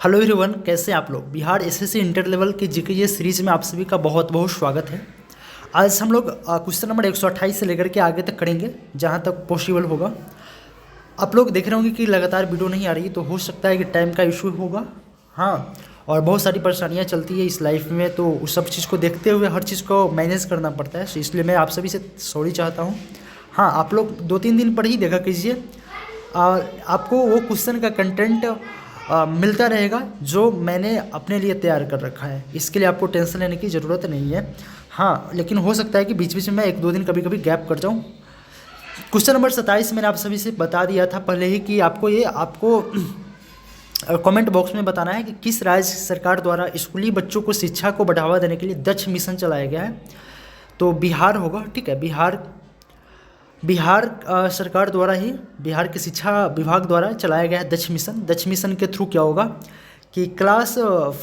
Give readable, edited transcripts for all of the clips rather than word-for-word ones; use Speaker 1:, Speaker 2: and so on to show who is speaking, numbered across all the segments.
Speaker 1: Hello everyone, कैसे हैं आप लोग। बिहार एसएससी इंटर लेवल की जीके सीरीज में आप सभी का बहुत बहुत स्वागत है। आज हम लोग क्वेश्चन नंबर 128 से लेकर के आगे तक करेंगे जहां तक पॉसिबल होगा। आप लोग देख रहे होंगे कि लगातार वीडियो नहीं आ रही, तो हो सकता है कि टाइम का इशू होगा। हाँ, और बहुत सारी परेशानियाँ चलती है इस लाइफ में, तो उस सब चीज़ को देखते हुए हर चीज़ को मैनेज करना पड़ता है, तो इसलिए मैं आप सभी से सॉरी चाहता हूँ। हाँ, आप लोग 2-3 दिन पर ही देखा कीजिए, आपको वो क्वेश्चन का कंटेंट मिलता रहेगा जो मैंने अपने लिए तैयार कर रखा है। इसके लिए आपको टेंशन लेने की ज़रूरत नहीं है। हाँ, लेकिन हो सकता है कि बीच बीच में मैं 1-2 दिन कभी कभी गैप कर जाऊँ। क्वेश्चन नंबर 27 मैंने आप सभी से बता दिया था पहले ही कि आपको कमेंट बॉक्स में बताना है कि किस राज्य सरकार द्वारा स्कूली बच्चों को शिक्षा को बढ़ावा देने के लिए दक्ष मिशन चलाया गया है। तो बिहार होगा, ठीक है। बिहार सरकार द्वारा ही, बिहार के शिक्षा विभाग द्वारा चलाया गया है दक्ष मिशन। दक्ष मिशन के थ्रू क्या होगा कि क्लास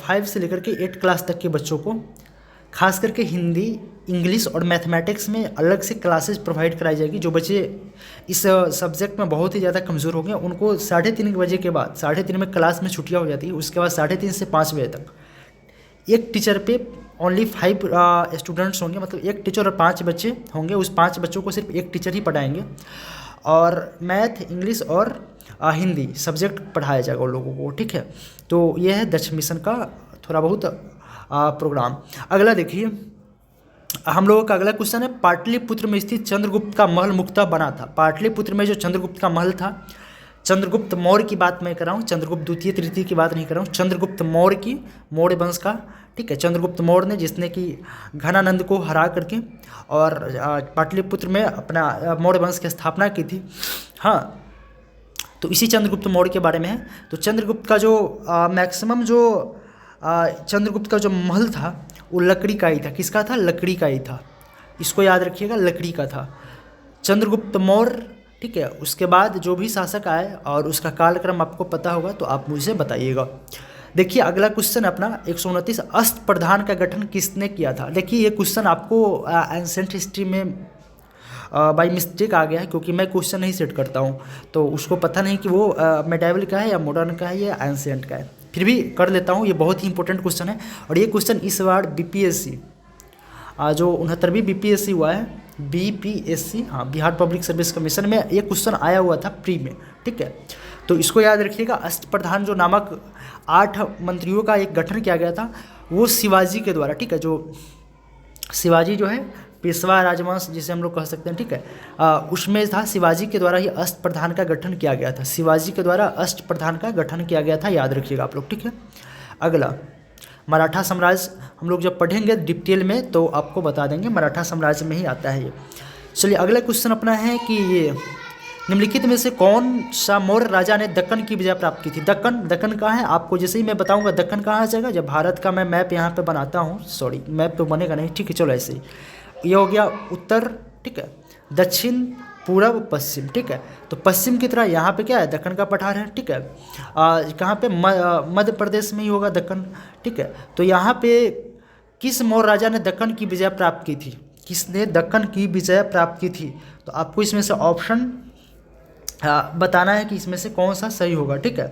Speaker 1: 5 से लेकर के 8 क्लास तक के बच्चों को खास करके हिंदी, इंग्लिश और मैथमेटिक्स में अलग से क्लासेस प्रोवाइड कराई जाएगी। जो बच्चे इस सब्जेक्ट में बहुत ही ज़्यादा कमज़ोर हो गए उनको 3:30 बजे के बाद, 3:30 में क्लास में छुट्टियाँ हो जाती है, उसके बाद 3:30 से 5 बजे तक एक टीचर पे ओनली 5 स्टूडेंट्स होंगे, मतलब एक टीचर और 5 बच्चे होंगे। उस 5 बच्चों को सिर्फ एक टीचर ही पढ़ाएंगे और मैथ, इंग्लिश और हिंदी सब्जेक्ट पढ़ाया जाएगा उन लोगों को, ठीक है। तो यह है दक्ष मिशन का थोड़ा बहुत प्रोग्राम। अगला देखिए, हम लोगों का अगला क्वेश्चन है, पाटलिपुत्र में स्थित चंद्रगुप्त का महल मुख्यतः बना था। पाटलिपुत्र में जो चंद्रगुप्त का महल था, चंद्रगुप्त मौर्य की बात मैं कर रहा हूँ, चंद्रगुप्त द्वितीय तृतीय की बात नहीं कर रहा हूँ, चंद्रगुप्त मौर्य की, मौर्य वंश का, ठीक है। चंद्रगुप्त मौर्य ने, जिसने कि घनानंद को हरा करके और पाटलिपुत्र में अपना मौर्य वंश की स्थापना की थी। हाँ, तो इसी चंद्रगुप्त मौर्य के बारे में है। तो चंद्रगुप्त का जो मैक्सिमम जो चंद्रगुप्त का जो महल था वो लकड़ी का ही था। किसका था? लकड़ी का ही था। इसको याद रखिएगा, लकड़ी का था चंद्रगुप्त मौर्य, ठीक है। उसके बाद जो भी शासक आए और उसका कालक्रम आपको पता होगा तो आप मुझे बताइएगा। देखिए अगला क्वेश्चन अपना 129, अष्ट प्रधान का गठन किसने किया था। देखिए ये क्वेश्चन आपको एंसेंट हिस्ट्री में बाई मिस्टेक आ गया है, क्योंकि मैं क्वेश्चन नहीं सेट करता हूँ, तो उसको पता नहीं कि वो मेडाइवल का है या मॉडर्न का है या एंसेंट का है। फिर भी कर लेता हूँ, ये बहुत ही इंपॉर्टेंट क्वेश्चन है। और ये क्वेश्चन इस बार बीपीएससी जो 69वीं बीपीएससी हुआ है, बीपीएससी, हाँ, बिहार पब्लिक सर्विस कमीशन में ये क्वेश्चन आया हुआ था प्री में, ठीक है। तो इसको याद रखिएगा, अष्ट प्रधान जो नामक 8 मंत्रियों का एक गठन किया गया था वो शिवाजी के द्वारा, ठीक है। जो शिवाजी जो है पेशवा राजवंश जिसे हम लोग कह सकते हैं, ठीक है, उसमें था शिवाजी के द्वारा ही अष्ट प्रधान का गठन किया गया था। शिवाजी के द्वारा अष्ट प्रधान का गठन किया गया था, याद रखिएगा आप लोग, ठीक है। अगला मराठा साम्राज्य, हम लोग जब पढ़ेंगे डिटेल में तो आपको बता देंगे, मराठा साम्राज्य में ही आता है ये। चलिए अगला क्वेश्चन अपना है कि ये निम्नलिखित में से कौन सा मौर्य राजा ने दक्कन की विजय प्राप्त की थी। दक्कन कहाँ है आपको जैसे ही मैं बताऊंगा दक्कन कहाँ आ जाएगा। जब भारत का मैं मैप यहाँ पे बनाता हूँ, सॉरी मैप तो बनेगा नहीं, ठीक है, चलो ऐसे ही, ये हो गया उत्तर, ठीक है, दक्षिण, पूर्व, पश्चिम, ठीक है। तो पश्चिम की तरह यहाँ पे क्या है, दक्कन का पठार है, ठीक है। कहाँ पे, मध्य प्रदेश में ही होगा दक्कन, ठीक है। तो यहाँ पे किस मौर्य राजा ने दक्कन की विजय प्राप्त की थी, किसने दक्कन की विजय प्राप्त की थी। तो आपको इसमें से ऑप्शन बताना है कि इसमें से कौन सा सही होगा, ठीक है।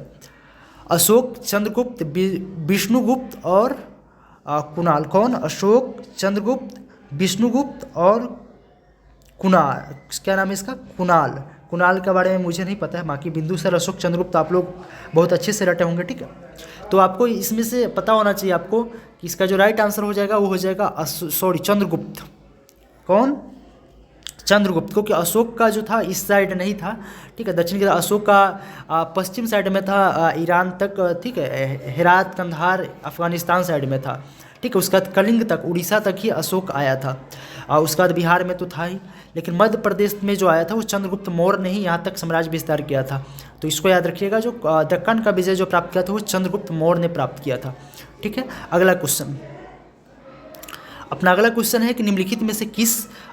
Speaker 1: अशोक, चंद्रगुप्त, विष्णुगुप्त और कुणाल। कौन? अशोक, चंद्रगुप्त, विष्णुगुप्त और कुणाल। क्या नाम है इसका? कुणाल। कुणाल के बारे में मुझे नहीं पता है, बाकी बिंदुसार, अशोक, चंद्रगुप्त आप लोग बहुत अच्छे से रटे होंगे, ठीक है। तो आपको इसमें से पता होना चाहिए आपको कि इसका जो राइट आंसर हो जाएगा वो हो जाएगा चंद्रगुप्त। कौन? चंद्रगुप्त, क्योंकि अशोक का जो था इस साइड नहीं था, ठीक है, दक्षिण की तरफ। अशोक का पश्चिम साइड में था, ईरान तक, ठीक है, हेरात, कंधार, अफगानिस्तान साइड में था, ठीक है। उसके बाद कलिंग तक, उड़ीसा तक ही अशोक आया था, उसके बाद बिहार में तो था ही, लेकिन मध्य प्रदेश में जो आया था वो चंद्रगुप्त मौर्य ने ही यहाँ तक साम्राज्य विस्तार किया था। तो इसको याद रखिएगा, जो दक्कन का विजय जो प्राप्त किया था वो चंद्रगुप्त मौर्य ने प्राप्त किया था, ठीक है। अगला क्वेश्चन, अपना अगला क्वेश्चन है कि निम्नलिखित में से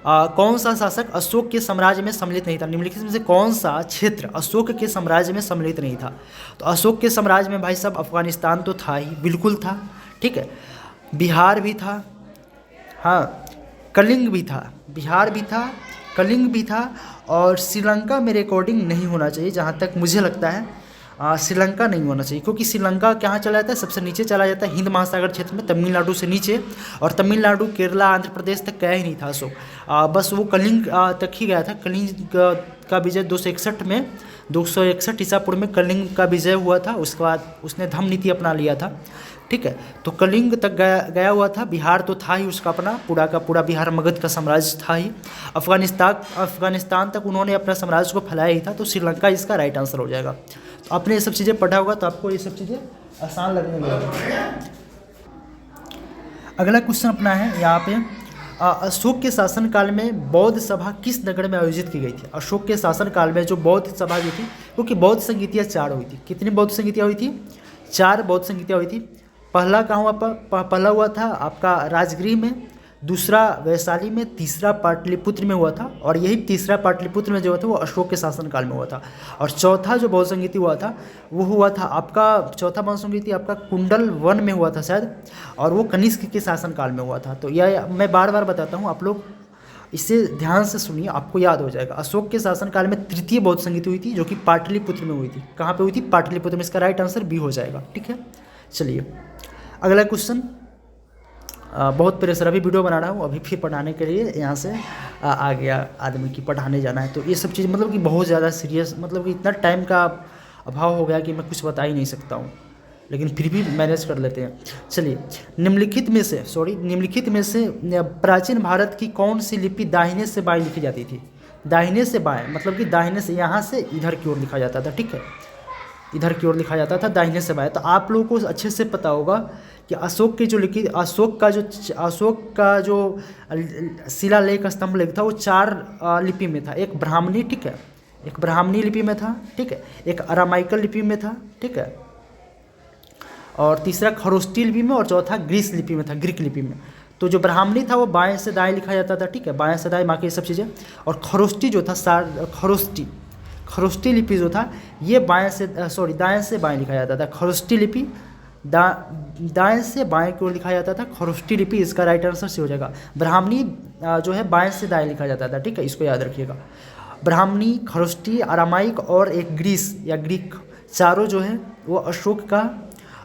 Speaker 1: कौन सा शासक अशोक के साम्राज्य में सम्मिलित नहीं था। निम्नलिखित में से कौन सा क्षेत्र अशोक के साम्राज्य में सम्मिलित नहीं था। तो अशोक के साम्राज्य में भाई साहब अफगानिस्तान तो था ही, बिल्कुल था, ठीक है, बिहार भी था, हाँ, कलिंग भी था, बिहार भी था, कलिंग भी था, और श्रीलंका में रिकॉर्डिंग नहीं होना चाहिए जहाँ तक मुझे लगता है। श्रीलंका नहीं होना चाहिए, क्योंकि श्रीलंका कहाँ चला जाता है, सबसे नीचे चला जाता है हिंद महासागर क्षेत्र में, तमिलनाडु से नीचे, और तमिलनाडु केरला आंध्र प्रदेश तक गया ही नहीं था अशोक। बस वो कलिंग तक ही गया था। कलिंग का विजय 261 में, 261 ईसा पूर्व में कलिंग का विजय हुआ था। उसके बाद उसने धम्म नीति अपना लिया था, ठीक है। तो कलिंग तक गया हुआ था। बिहार तो था ही उसका अपना, पूरा का पूरा बिहार मगध का साम्राज्य था ही। अफगानिस्तान तक उन्होंने अपना साम्राज्य को फैलाया ही था। तो श्रीलंका इसका राइट आंसर हो जाएगा। तो आपने ये सब चीज़ें पढ़ा होगा तो आपको ये सब चीज़ें आसान लगने लगेगी। अगला क्वेश्चन अपना है यहाँ पे, अशोक के शासनकाल में बौद्ध सभा किस नगर में आयोजित की गई थी? अशोक के शासनकाल में जो बौद्ध सभा जो थी, क्योंकि बौद्ध संगीतियाँ 4 हुई थी। कितनी बौद्ध संगीतियाँ हुई थी? 4 बौद्ध संगीतियाँ हुई थी। पहला कहाँ हुआ? पहला हुआ था आपका राजगृह में, दूसरा वैशाली में, तीसरा पाटलिपुत्र में हुआ था, और यही तीसरा पाटलिपुत्र में जो हुआ था वो अशोक के शासनकाल में हुआ था। और चौथा जो बौद्ध संगीति हुआ था वो हुआ था आपका, चौथा बौद्ध संगीति आपका कुंडल वन में हुआ था शायद, और वो कनिष्क के शासनकाल में हुआ था। तो यह मैं बार बार बताता हूँ, आप लोग इसे ध्यान से सुनिए, आपको याद हो जाएगा। अशोक के शासनकाल में तृतीय बौद्ध संगीति हुई थी, जो कि पाटलिपुत्र में हुई थी। कहाँ पे हुई थी? पाटलिपुत्र में। इसका राइट आंसर बी हो जाएगा, ठीक है। चलिए अगला क्वेश्चन। बहुत प्रेशर, अभी वीडियो बना रहा हूँ, अभी फिर पढ़ाने के लिए यहाँ से आ गया आदमी की पढ़ाने जाना है। तो ये सब चीज़ मतलब कि बहुत ज़्यादा सीरियस, मतलब कि इतना टाइम का अभाव हो गया कि मैं कुछ बता ही नहीं सकता हूँ, लेकिन फिर भी मैनेज कर लेते हैं। चलिए, निम्नलिखित में से प्राचीन भारत की कौन सी लिपि दाहिने से बाएं लिखी जाती थी? दाहिने से बाएं मतलब कि दाहिने से, यहाँ से इधर की ओर लिखा जाता था, ठीक है, इधर की ओर लिखा जाता था दाहिने से बाएं। तो आप लोगों को अच्छे से पता होगा कि अशोक की जो लिखी, अशोक का जो शिलालेख स्तंभ लेख था वो 4 लिपि में था। एक ब्राह्मणी, ठीक है, एक ब्राह्मणी लिपि में था, ठीक है, एक अरामाइकल लिपि में था, ठीक है, और तीसरा खरोष्टी लिपि में, और चौथा ग्रीस लिपि में था, ग्रीक लिपि में। तो जो ब्राह्मणी था वो बाएं से दाएं लिखा जाता था, ठीक है, बाएं से दाएं, बाकी ये सब चीज़ें। और खरोष्टी जो था, खरोष्टी लिपि जो था ये दाएं से बाएं लिखा जाता था। खरोष्टी लिपि दाएं से बाएं की ओर लिखा जाता था, खरोष्टी लिपि इसका राइट आंसर से हो जाएगा। ब्राह्मणी जो है बाएं से दाएं लिखा जाता था, ठीक है, इसको याद रखिएगा। ब्राह्मणी, खरोष्टी, अरामाइक और एक ग्रीस या ग्रीक, चारों जो है वो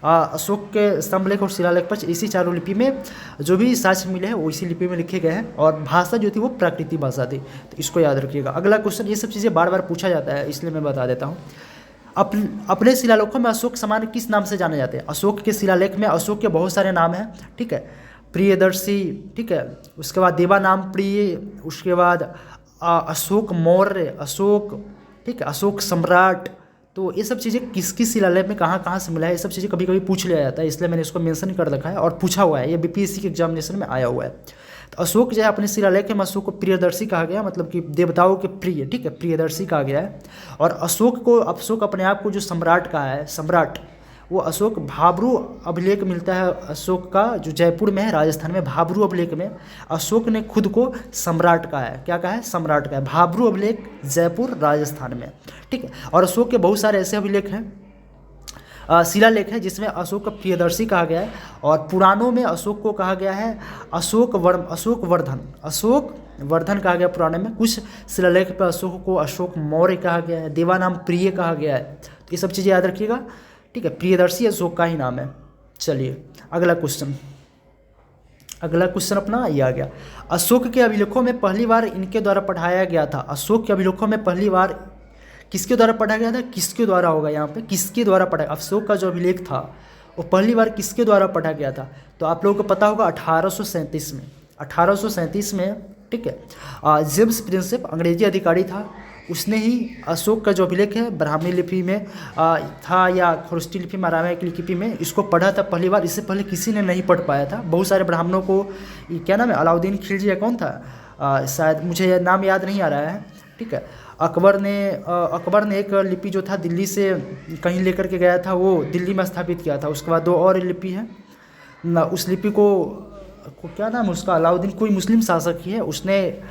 Speaker 1: अशोक के स्तंभलेख और शिलालेख पर इसी चारों लिपि में जो भी साक्ष्य मिले हैं वो इसी लिपि में लिखे गए हैं। और भाषा जो थी वो प्राकृतिक भाषा थी, तो इसको याद रखिएगा। अगला क्वेश्चन, ये सब चीज़ें बार बार पूछा जाता है इसलिए मैं बता देता हूँ। अपने शिलालेखों में अशोक समान किस नाम से जाने जाते हैं? अशोक के शिलालेख में अशोक के बहुत सारे नाम हैं, ठीक है, प्रियदर्शी, ठीक है, उसके बाद देवा नाम प्रिय, उसके बाद अशोक मौर्य, अशोक, ठीक है, अशोक सम्राट। तो ये सब चीज़ें किस किस शिलालेख में कहाँ कहाँ से मिला है, ये सब चीज़ें कभी कभी पूछ लिया जाता है, इसलिए मैंने इसको मेंशन कर रखा है और पूछा हुआ है, ये बीपीएससी के एग्जामिनेशन में आया हुआ है। तो अशोक जो है अपने शिलालेख में अशोक को प्रियदर्शी कहा गया, मतलब कि देवताओं के प्रिय, ठीक है, प्रियदर्शी कहा गया है। और अशोक अपने आप को जो सम्राट कहा है, सम्राट, वो अशोक भाब्रू अभिलेख मिलता है अशोक का, जो जयपुर में है राजस्थान में, भाब्रू अभिलेख में अशोक ने खुद को सम्राट कहा है। क्या कहा है? सम्राट कहा है। भाब्रू अभिलेख जयपुर राजस्थान में, ठीक है। और अशोक के बहुत सारे ऐसे अभिलेख हैं, शिलालेख है जिसमें अशोक का प्रियदर्शी कहा गया है। और पुराणों में अशोक को कहा गया है अशोक वर्धन कहा गया पुराने में। कुछ शिलालेख पर अशोक को अशोक मौर्य कहा गया है, देवानाम प्रिय कहा गया है। तो ये सब चीज़ें याद रखिएगा, ठीक है। प्रियदर्शी अशोक का ही नाम है। चलिए अगला क्वेश्चन अपना ये आ गया। अशोक के अभिलेखों में पहली बार इनके द्वारा पढ़ाया गया था। अशोक के अभिलेखों में पहली बार किसके द्वारा पढ़ा गया था? किसके द्वारा होगा यहाँ पे, किसके द्वारा पढ़ा? अशोक का जो अभिलेख था वो पहली बार किसके द्वारा पढ़ा गया था? तो आप लोगों को पता होगा 1837 में, ठीक है। जेम्स प्रिंसेप अंग्रेजी अधिकारी था, उसने ही अशोक का जो अभिलेख है ब्राह्मणी लिपि में था या खरोष्टी लिपि में, अरामाइक लिपि में, इसको पढ़ा था पहली बार। इससे पहले किसी ने नहीं पढ़ पाया था। बहुत सारे ब्राह्मणों को, क्या नाम है, अलाउद्दीन खिलजी या कौन था, शायद मुझे नाम याद नहीं आ रहा है, ठीक है। अकबर ने एक लिपि जो था दिल्ली से कहीं लेकर के गया था, वो दिल्ली में स्थापित किया था। उसके बाद 2 और लिपि है, उस लिपि को क्या नाम है उसका, अलाउद्दीन कोई मुस्लिम शासक ही है, उसने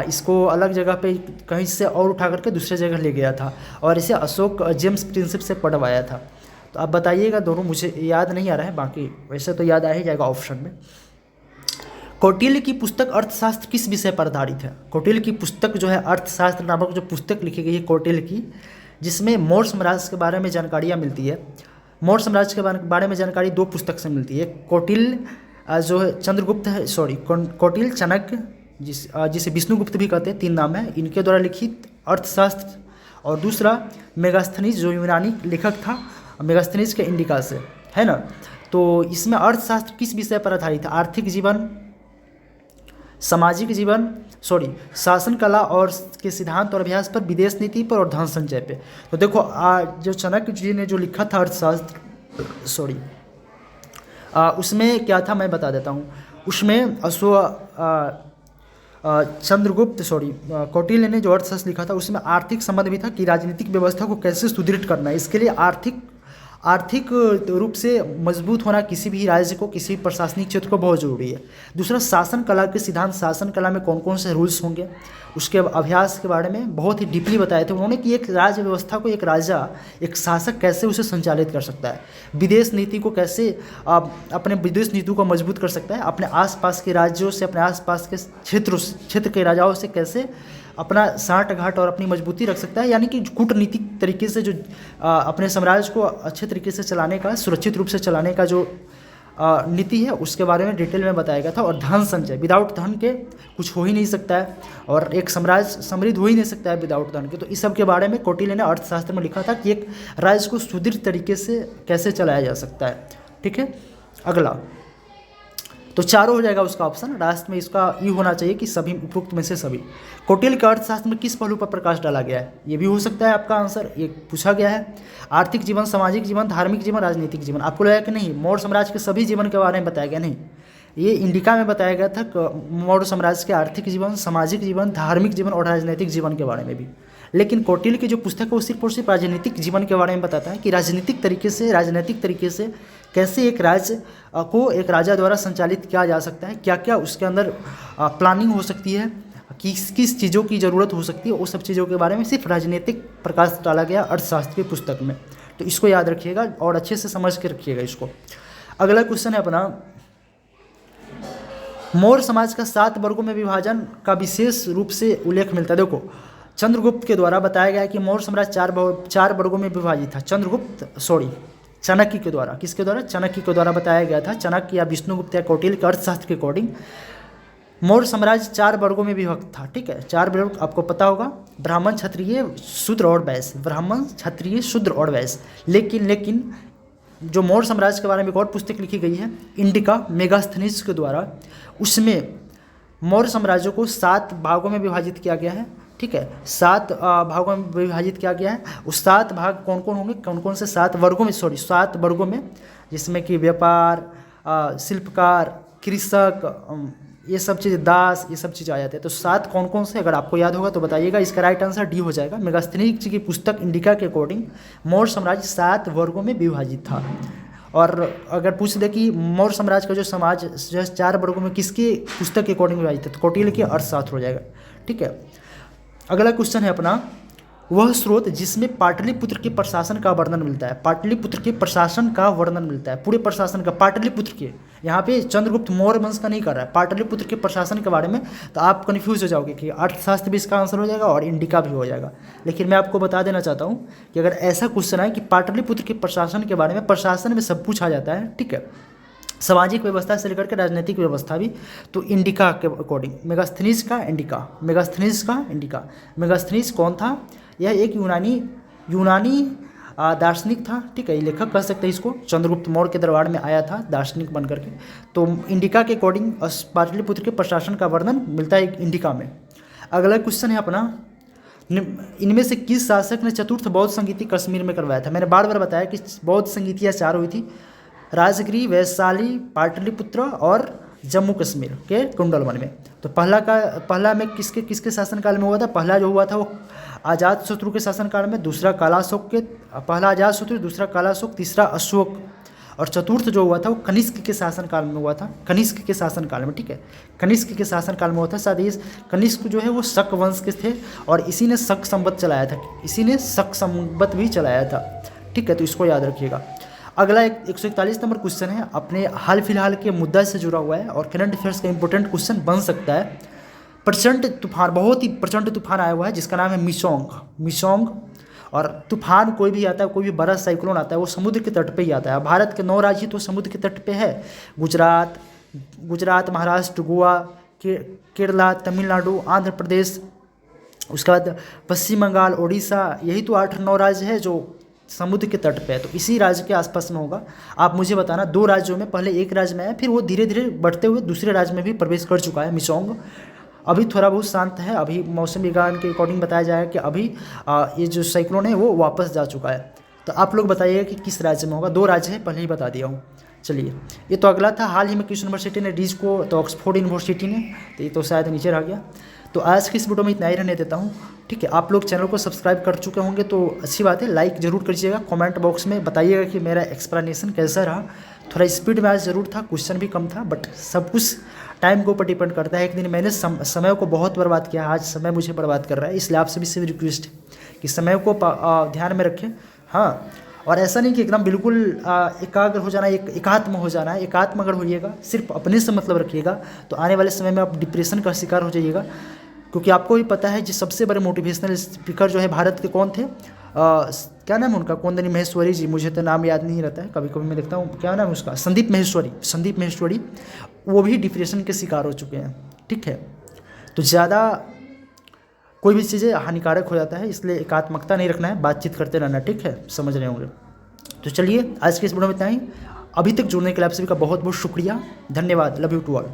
Speaker 1: इसको अलग जगह पे कहीं से और उठा करके दूसरे जगह ले गया था और इसे अशोक जेम्स प्रिंसेप से पढ़वाया था। तो आप बताइएगा, दोनों मुझे याद नहीं आ रहा है, बाकी वैसे तो याद आ ही जाएगा ऑप्शन में। कौटिल्य की पुस्तक अर्थशास्त्र किस विषय पर आधारित है? कौटिल्य की पुस्तक जो है अर्थशास्त्र नामक जो पुस्तक लिखी गई है कौटिल्य की, जिसमें मौर्य साम्राज्य के बारे में जानकारियाँ मिलती है। मौर्य साम्राज्य के बारे में जानकारी 2 पुस्तक से मिलती है। कौटिल्य जो है चंद्रगुप्त है, कौटिल्य, चाणक्य जिसे विष्णुगुप्त भी कहते हैं, 3 नाम है, इनके द्वारा लिखित अर्थशास्त्र, और दूसरा मेगास्थनीज जो यूनानी लेखक था, मेगास्थनीज के इंडिका से, है ना। तो इसमें अर्थशास्त्र किस विषय पर आधारित है? आर्थिक जीवन, सामाजिक जीवन, शासन कला और के सिद्धांत और अभ्यास पर, विदेश नीति पर और धन संचय पे। तो देखो जो चाणक्य जी ने जो लिखा था अर्थशास्त्र, उसमें क्या था मैं बता देता हूँ। उसमें कौटिल्य ने जो अर्थशास्त्र लिखा था उसमें आर्थिक संबंध भी था कि राजनीतिक व्यवस्था को कैसे सुदृढ़ करना है। इसके लिए आर्थिक रूप से मजबूत होना किसी भी राज्य को, किसी प्रशासनिक क्षेत्र को बहुत ज़रूरी है। दूसरा शासन कला के सिद्धांत, शासन कला में कौन कौन से रूल्स होंगे, उसके अभ्यास के बारे में बहुत ही डीपली बताए थे उन्होंने कि एक राज्य व्यवस्था को एक राजा, एक शासक कैसे उसे संचालित कर सकता है, विदेश नीति को कैसे अपने विदेश नीति को मजबूत कर सकता है, अपने आसपास के राज्यों से, अपने आसपास के क्षेत्र के राजाओं से कैसे अपना साठ घाट और अपनी मजबूती रख सकता है, यानी कि कूटनीतिक तरीके से जो अपने साम्राज्य को अच्छे तरीके से चलाने का, सुरक्षित रूप से चलाने का जो नीति है उसके बारे में डिटेल में बताया गया था। और धन संचय, विदाउट धन के कुछ हो ही नहीं सकता है और एक साम्राज्य समृद्ध हो ही नहीं सकता है विदाउट धन के। तो इस सब के बारे में कौटिल्य ने अर्थशास्त्र में लिखा था कि एक राज्य को सुदृढ़ तरीके से कैसे चलाया जा सकता है। ठीक है, अगला तो चारों हो जाएगा उसका ऑप्शन। लास्ट में इसका ये होना चाहिए कि सभी उपरोक्त में से सभी। कौटिल्य के अर्थशास्त्र में किस पहलू पर प्रकाश डाला गया है, ये भी हो सकता है आपका आंसर, ये पूछा गया है। आर्थिक जीवन, सामाजिक जीवन, धार्मिक जीवन, राजनीतिक जीवन। आपको लगा कि नहीं मौर्य साम्राज्य के सभी जीवन के बारे में बताया गया? नहीं, ये इंडिका में बताया गया था मौर्य साम्राज्य के आर्थिक जीवन, सामाजिक जीवन, धार्मिक जीवन और राजनीतिक जीवन के बारे में भी। लेकिन कौटिल्य की जो पुस्तक है वो सिर्फ और सिर्फ राजनीतिक जीवन के बारे में बताता है कि राजनीतिक तरीके से कैसे एक राज्य को एक राजा द्वारा संचालित किया जा सकता है, क्या क्या उसके अंदर प्लानिंग हो सकती है, किस चीज़ों की ज़रूरत हो सकती है, वो सब चीज़ों के बारे में सिर्फ राजनीतिक प्रकाश डाला गया अर्थशास्त्र की पुस्तक में। तो इसको याद रखिएगा और अच्छे से समझ के रखिएगा इसको। अगला क्वेश्चन है अपना, मौर्य समाज का 7 वर्गों में विभाजन का विशेष रूप से उल्लेख मिलता है। देखो चंद्रगुप्त के द्वारा बताया गया है कि मौर्य साम्राज्य 4 वर्गों में विभाजित था। चाणक्य के द्वारा, किसके द्वारा? चाणक्य के द्वारा बताया गया था। चाणक्य या विष्णुगुप्त या कौटिल्य के अर्थशास्त्र के अकॉर्डिंग मौर्य साम्राज्य 4 वर्गों में विभक्त था। ठीक है, 4 वर्ग आपको पता होगा, ब्राह्मण, क्षत्रिय, शूद्र और वैश्य। ब्राह्मण, क्षत्रिय, शूद्र और वैश्य। लेकिन जो मौर्य साम्राज्य के बारे में एक और पुस्तक लिखी गई है इंडिका मेगास्थनीज के द्वारा, उसमें मौर्य साम्राज्य को 7 भागों में विभाजित किया गया है। ठीक है, 7 भागों में विभाजित किया गया है। उस 7 भाग कौन कौन होंगे, कौन कौन से 7 वर्गों में, 7 वर्गों में, जिसमें कि व्यापार, शिल्पकार, कृषक, ये सब चीज़, दास, ये सब चीज़ आ जाते हैं। तो 7 कौन कौन से, अगर आपको याद होगा तो बताइएगा। इसका राइट आंसर डी हो जाएगा। मेगास्थनीज की पुस्तक इंडिका के अकॉर्डिंग मौर्य साम्राज्य 7 वर्गों में विभाजित था। और अगर पूछ दे कि मौर्य साम्राज्य का जो समाज जो 4 वर्गों में किसकी पुस्तक के अकॉर्डिंग विभाजित है, तो कौटिल्य के अर्थशास्त्र हो जाएगा। ठीक है, अगला क्वेश्चन है अपना, वह स्रोत जिसमें पाटलिपुत्र के प्रशासन का वर्णन मिलता है। पाटलिपुत्र के प्रशासन का वर्णन मिलता है, पूरे प्रशासन का, पाटलिपुत्र के। यहाँ पे चंद्रगुप्त मौर्य वंश का नहीं कर रहा है, पाटलिपुत्र के प्रशासन के बारे में। तो आप कन्फ्यूज हो जाओगे कि अर्थशास्त्र भी इसका आंसर हो जाएगा और इंडिका भी हो जाएगा। लेकिन मैं आपको बता देना चाहता हूँ कि अगर ऐसा क्वेश्चन है कि पाटलिपुत्र के प्रशासन के बारे में, प्रशासन में सब कुछ आ जाता है। ठीक है, सामाजिक व्यवस्था से लेकर के राजनीतिक व्यवस्था भी। तो इंडिका के अकॉर्डिंग मेगास्थनीज का इंडिका। मेगास्थनीज कौन था? यह एक यूनानी दार्शनिक था। ठीक है, ये लेखक कह सकते हैं इसको, चंद्रगुप्त मौर्य के दरबार में आया था दार्शनिक बन करके। तो इंडिका के अकॉर्डिंग पाटलिपुत्र के प्रशासन का वर्णन मिलता है इंडिका में। अगला क्वेश्चन है अपना, इनमें से किस शासक ने चतुर्थ बौद्ध संगीति कश्मीर में करवाया था? मैंने बार बार बताया कि बौद्ध संगीतियाँ 4 हुई थी, राजगिरी, वैशाली, पाटलिपुत्र और जम्मू कश्मीर के कुंडलवन में। तो पहला में किसके शासनकाल में हुआ था? पहला जो हुआ था वो अजातशत्रु के शासनकाल में, दूसरा कालाशोक के, पहला अजातशत्रु, दूसरा कालाशोक, तीसरा अशोक, और चतुर्थ जो हुआ था वो कनिष्क के शासनकाल में हुआ था। कनिष्क के शासनकाल में, ठीक है, कनिष्क के शासनकाल में हुआ था। शायद ये कनिष्क जो है वो शक वंश के थे और इसी ने शक संवत चलाया था, इसी ने शक संवत भी चलाया था। ठीक है, तो इसको याद रखिएगा। अगला 141 नंबर क्वेश्चन है, अपने हाल फिलहाल के मुद्दा से जुड़ा हुआ है और करंट अफेयर्स का इंपॉर्टेंट क्वेश्चन बन सकता है। प्रचंड तूफान, बहुत ही प्रचंड तूफान आया हुआ है जिसका नाम है मिसोंग, और तूफान कोई भी आता है, कोई भी बड़ा साइक्लोन आता है, वो समुद्र के तट पे ही आता है। भारत के 9 राज्य तो समुद्र के तट पे है। गुजरात, महाराष्ट्र, गोवा, केरला, तमिलनाडु, आंध्र प्रदेश, उसके बाद पश्चिम बंगाल, उड़ीसा, यही तो 8-9 राज्य है जो समुद्र के तट पे है। तो इसी राज्य के आसपास में होगा। आप मुझे बताना 2 राज्यों में, पहले एक राज्य में है, फिर वो धीरे धीरे बढ़ते हुए दूसरे राज्य में भी प्रवेश कर चुका है मिसोंग। अभी थोड़ा बहुत शांत है। अभी मौसम विज्ञान के अकॉर्डिंग बताया जाएगा कि अभी ये जो साइक्लोन है वो वापस जा चुका है। तो आप लोग बताइएगा कि किस राज्य में होगा। 2 राज्य है, पहले ही बता दिया हूँ। चलिए, ये तो अगला था। हाल ही में किस यूनिवर्सिटी ने रीच को, तो ऑक्सफोर्ड यूनिवर्सिटी ने, तो ये तो शायद नीचे रह गया। तो आज की इस वीडियो में इतना ही रहने देता हूँ। ठीक है, आप लोग चैनल को सब्सक्राइब कर चुके होंगे तो अच्छी बात है। लाइक ज़रूर करिएगा, कमेंट बॉक्स में बताइएगा कि मेरा एक्सप्लेनेशन कैसा रहा। थोड़ा स्पीड में आज ज़रूर था, क्वेश्चन भी कम था, बट सब कुछ टाइम के ऊपर डिपेंड करता है। एक दिन मैंने समय को बहुत बर्बाद किया, आज समय मुझे बर्बाद कर रहा है। इसलिए आप सभी से रिक्वेस्ट है कि समय को ध्यान में रखें। हाँ, और ऐसा नहीं कि एकदम बिल्कुल एकाग्र हो जाना, एकात्म हो जाना है। एकात्म अगर होइएगा, सिर्फ अपने से मतलब रखिएगा, तो आने वाले समय में आप डिप्रेशन का शिकार हो जाइएगा। क्योंकि आपको भी पता है, जो सबसे बड़े मोटिवेशनल स्पीकर जो है भारत के कौन थे, क्या नाम है उनका, कोंदनी महेश्वरी जी, मुझे तो नाम याद नहीं रहता है, कभी कभी मैं देखता हूँ, क्या नाम है उसका, संदीप महेश्वरी। वो भी डिप्रेशन के शिकार हो चुके हैं। ठीक है, तो ज़्यादा कोई भी चीज़ें हानिकारक हो जाता है, इसलिए एकात्मकता नहीं रखना है, बातचीत करते रहना। ठीक है, समझ रहे होंगे। तो चलिए, आज के इस वीडियो में इतना ही। अभी तक जुड़ने के लिए आप सभी का बहुत बहुत शुक्रिया, धन्यवाद। Love you to all.